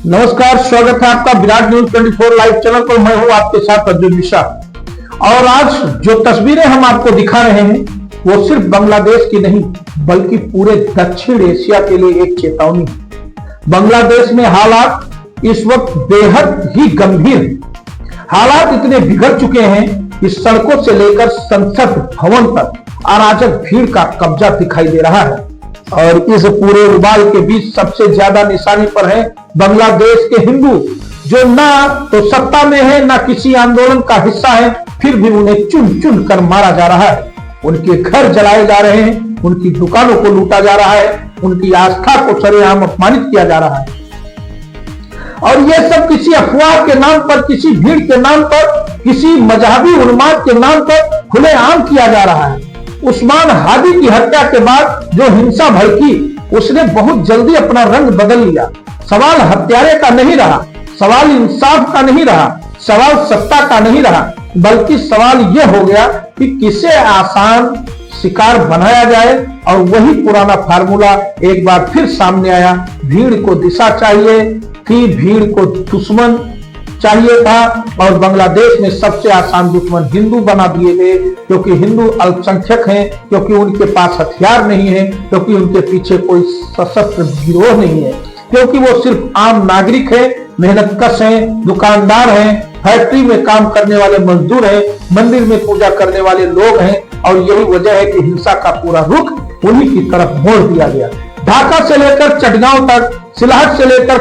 नमस्कार, स्वागत है आपका विराट न्यूज 24 लाइव चैनल पर। मैं हूं आपके साथ अर्जुन मिश्रा। और आज जो तस्वीरें हम आपको दिखा रहे हैं वो सिर्फ बांग्लादेश की नहीं बल्कि पूरे दक्षिण एशिया के लिए एक चेतावनी है। बांग्लादेश में हालात इस वक्त बेहद ही गंभीर हैं। हालात इतने बिगड़ चुके हैं कि सड़कों से लेकर संसद भवन तक अराजक भीड़ का कब्जा दिखाई दे रहा है। और इस पूरे उबाल के बीच सबसे ज्यादा निशाने पर है बांग्लादेश के हिंदू, जो ना तो सत्ता में है ना किसी आंदोलन का हिस्सा है, फिर भी उन्हें चुन चुन कर मारा जा रहा है। उनके घर जलाए जा रहे हैं, उनकी दुकानों को लूटा जा रहा है, उनकी आस्था को सरेआम अपमानित किया जा रहा है। और यह सब किसी अफवाह के नाम पर, किसी भीड़ के नाम पर, किसी मजहबी उन्माद के नाम पर खुलेआम किया जा रहा है। उस्मान हादी की हत्या के बाद जो हिंसा भड़की, उसने बहुत जल्दी अपना रंग बदल लिया। सवाल हत्यारे का नहीं रहा, सवाल इंसाफ का नहीं रहा, सवाल सत्ता का नहीं रहा, बल्कि सवाल यह हो गया कि किसे आसान शिकार बनाया जाए। और वही पुराना फार्मूला एक बार फिर सामने आया। भीड़ को दिशा चाहिए थी, भीड़ को दुश्मन चाहिए था, और बांग्लादेश में सबसे आसान दुश्मन हिंदू बना दिए गए, क्योंकि हिंदू अल्पसंख्यक हैं, क्योंकि उनके पास हथियार नहीं है, क्योंकि उनके पीछे कोई सशस्त्र गिरोह नहीं है, क्योंकि वो सिर्फ आम नागरिक है, मेहनतकश हैं, दुकानदार हैं, फैक्ट्री में काम करने वाले मजदूर हैं, मंदिर में पूजा करने वाले लोग हैं। और यही वजह है कि हिंसा का पूरा रुख उन्हीं की तरफ मोड़ दिया गया। ढाका से लेकर चटगांव तक, सिलहट से लेकर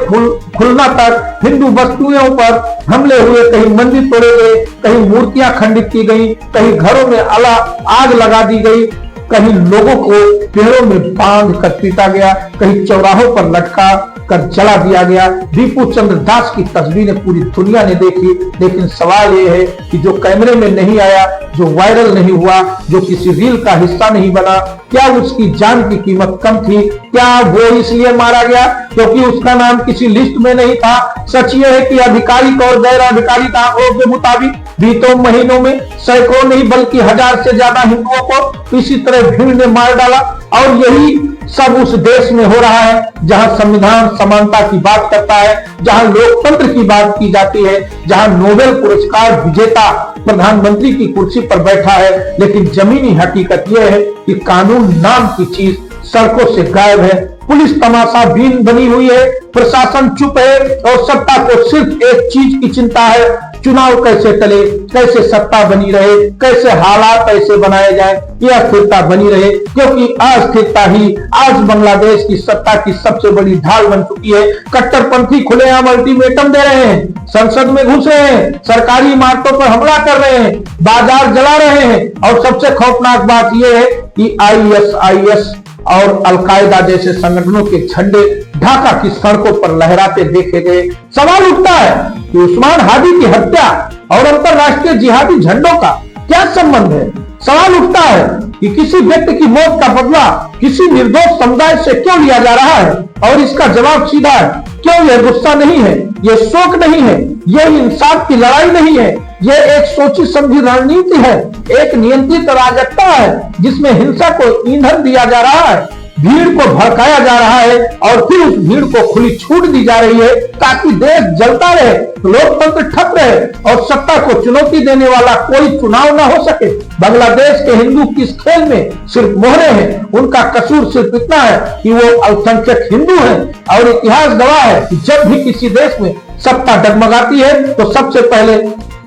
खुलना तक हिंदू बस्तियों पर हमले हुए। कहीं मंदिर तोड़े गए, कहीं मूर्तियां खंडित की गई, कहीं घरों में आग लगा दी गई, कहीं लोगों को पेड़ों में बांध कर पीटा गया, कहीं चौराहों पर लटका कर जला दिया गया। दीपू चंद्र दास की तस्वीरें पूरी दुनिया ने देखी, लेकिन सवाल यह है कि जो कैमरे में नहीं आया, जो वायरल नहीं हुआ, जो किसी रील का हिस्सा नहीं बना, क्या उसकी जान की कीमत कम थी? क्या वो इसलिए मारा गया क्योंकि उसका नाम किसी लिस्ट में नहीं था? सच ये है कि आधिकारिक और गैर आधिकारिक आंकड़ों के मुताबिक बीते महीनों में सैकड़ों नहीं बल्कि 1000 से ज्यादा हिंदुओं को इसी तरह भीड़ ने मार डाला। और यही सब उस देश में हो रहा है जहां संविधान समानता की बात करता है, जहां लोकतंत्र की बात की जाती है, जहां नोबेल पुरस्कार विजेता प्रधानमंत्री की कुर्सी पर बैठा है। लेकिन जमीनी हकीकत यह है कि कानून नाम की चीज सड़कों से गायब है। पुलिस तमाशा बीन बनी हुई है, प्रशासन चुप है, और सत्ता को सिर्फ एक चीज की चिंता है, चुनाव कैसे टले, कैसे सत्ता बनी रहे, कैसे हालात ऐसे बनाए जाए कि अस्थिरता बनी रहे। क्योंकि अस्थिरता ही आज बांग्लादेश की सत्ता की सबसे बड़ी ढाल बन चुकी है। कट्टरपंथी खुलेआम अल्टीमेटम दे रहे हैं, संसद में घुसे हैं, सरकारी इमारतों पर हमला कर रहे हैं, बाजार जला रहे हैं। और सबसे खौफनाक बात यह है कि ISIS और अलकायदा जैसे संगठनों के झंडे ढाका की सड़कों पर लहराते देखे गए। सवाल उठता है कि उस्मान हादी की हत्या और अंतरराष्ट्रीय जिहादी झंडों का क्या संबंध है? सवाल उठता है कि किसी व्यक्ति की मौत का बदला किसी निर्दोष समुदाय से क्यों लिया जा रहा है? और इसका जवाब सीधा है, क्यों? यह गुस्सा नहीं है, यह शोक नहीं है, यह इंसाफ की लड़ाई नहीं है, यह एक सोची समझी रणनीति है, एक नियंत्रित अराजकता है जिसमें हिंसा को ईंधन दिया जा रहा है, भीड़ को भड़काया जा रहा है, और फिर उस भीड़ को खुली छूट दी जा रही है ताकि देश जलता रहे, लोकतंत्र ठप रहे, और सत्ता को चुनौती देने वाला कोई चुनाव ना हो सके। बांग्लादेश के हिंदू किस खेल में सिर्फ मोहरे हैं। उनका कसूर सिर्फ इतना है कि वो अल्पसंख्यक हिंदू हैं। और इतिहास गवाह है कि जब भी किसी देश में सत्ता डगमगाती है तो सबसे पहले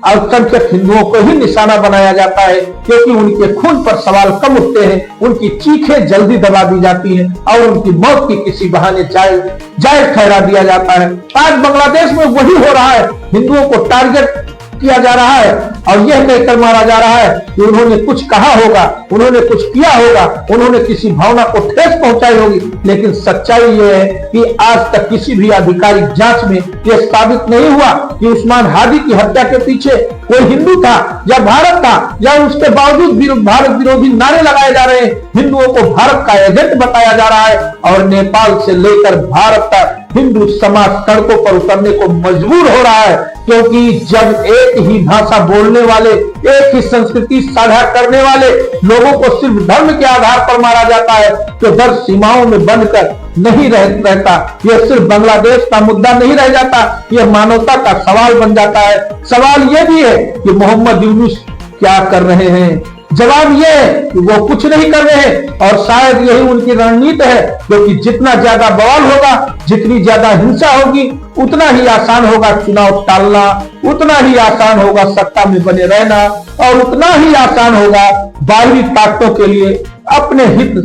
अल्पसंख्यक हिंदुओं को ही निशाना बनाया जाता है, क्योंकि उनके खून पर सवाल कम उठते हैं, उनकी चीखें जल्दी दबा दी जाती हैं, और उनकी मौत की किसी बहाने जायज ठहरा दिया जाता है। आज बांग्लादेश में वही हो रहा है, हिंदुओं को टारगेट किया जा रहा है और यह कहकर मारा जा रहा है कि उन्होंने कुछ कहा होगा, उन्होंने कुछ किया होगा, उन्होंने किसी भावना को ठेस पहुंचाई होगी। लेकिन सच्चाई यह है कि आज तक किसी भी आधिकारिक जांच में यह साबित नहीं हुआ कि उस्मान हादी की हत्या के पीछे कोई हिंदू था या भारत था, या उसके बावजूद भारत विरोधी नारे लगाए जा रहे हैं। हिंदुओं को भारत का एजेंट बताया जा रहा है, और नेपाल से लेकर भारत तक हिंदू समाज सड़कों पर उतरने को मजबूर हो रहा है। क्योंकि जब एक ही भाषा बोलने वाले, एक ही संस्कृति साझा करने वाले लोगों को सिर्फ धर्म के आधार पर मारा जाता है, तो दर सीमाओं में बंद कर नहीं रहता, यह सिर्फ बांग्लादेश का मुद्दा नहीं रह जाता, यह मानवता का सवाल बन जाता है। सवाल यह भी है कि मोहम्मद यूनुस क्या कर रहे हैं? जवाब यह है कि वो कुछ नहीं कर रहे हैं, और शायद यही उनकी रणनीति है, क्योंकि जितना ज्यादा बवाल होगा, जितनी ज्यादा हिंसा होगी, उतना ही आसान होगा चुनाव टालना, उतना ही आसान होगा सत्ता में बने रहना, और उतना ही आसान होगा बाहरी ताकतों के लिए अपने हित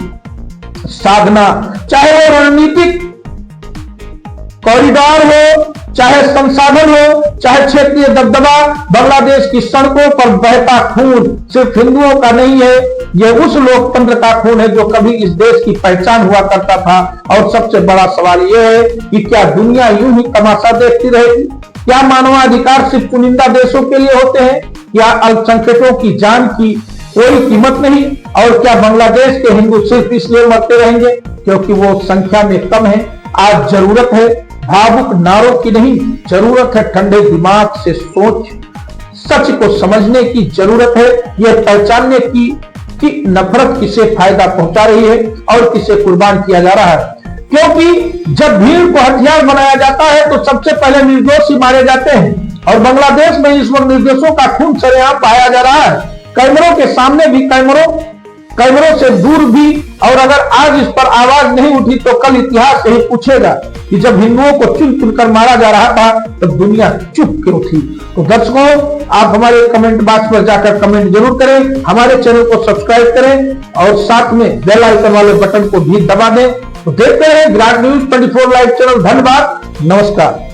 साधना, चाहे वो रणनीतिक कॉरिडोर हो, चाहे संसाधन हो, चाहे क्षेत्रीय दबदबा। बांग्लादेश की सड़कों पर बहता खून सिर्फ हिंदुओं का नहीं है, यह उस लोकतंत्र का खून है जो कभी इस देश की पहचान हुआ करता था। और सबसे बड़ा सवाल यह है कि क्या दुनिया यूं ही तमाशा देखती रहेगी? क्या मानवाधिकार सिर्फ चुनिंदा देशों के लिए होते हैं? क्या अल्पसंख्यकों की जान की कोई कीमत नहीं? और क्या बांग्लादेश के हिंदू सिर्फ इसलिए मरते रहेंगे क्योंकि वो संख्या में कम है? आज जरूरत है भावुक नारों की नहीं, जरूरत है ठंडे दिमाग से सोच, सच को समझने की जरूरत है, यह पहचानने की कि नफरत किसे फायदा पहुंचा रही है और किसे कुर्बान किया जा रहा है। क्योंकि जब भीड़ को हथियार बनाया जाता है तो सबसे पहले निर्दोष ही मारे जाते हैं, और बांग्लादेश में इस वक्त निर्दोषों का खून सरेआम पाया जा रहा है, कैमरों के सामने भी, कैमरों से दूर भी। और अगर आज इस पर आवाज नहीं उठी तो कल इतिहास यही पूछेगा कि जब हिंदुओं को चुन चुनकर मारा जा रहा था तब दुनिया चुप क्यों थी? तो दर्शकों, आप हमारे कमेंट बॉक्स पर जाकर कमेंट जरूर करें, हमारे चैनल को सब्सक्राइब करें और साथ में बेल आइकन वाले बटन को भी दबा दें। तो देखते रहे विराट न्यूज 24 लाइव चैनल। धन्यवाद, नमस्कार।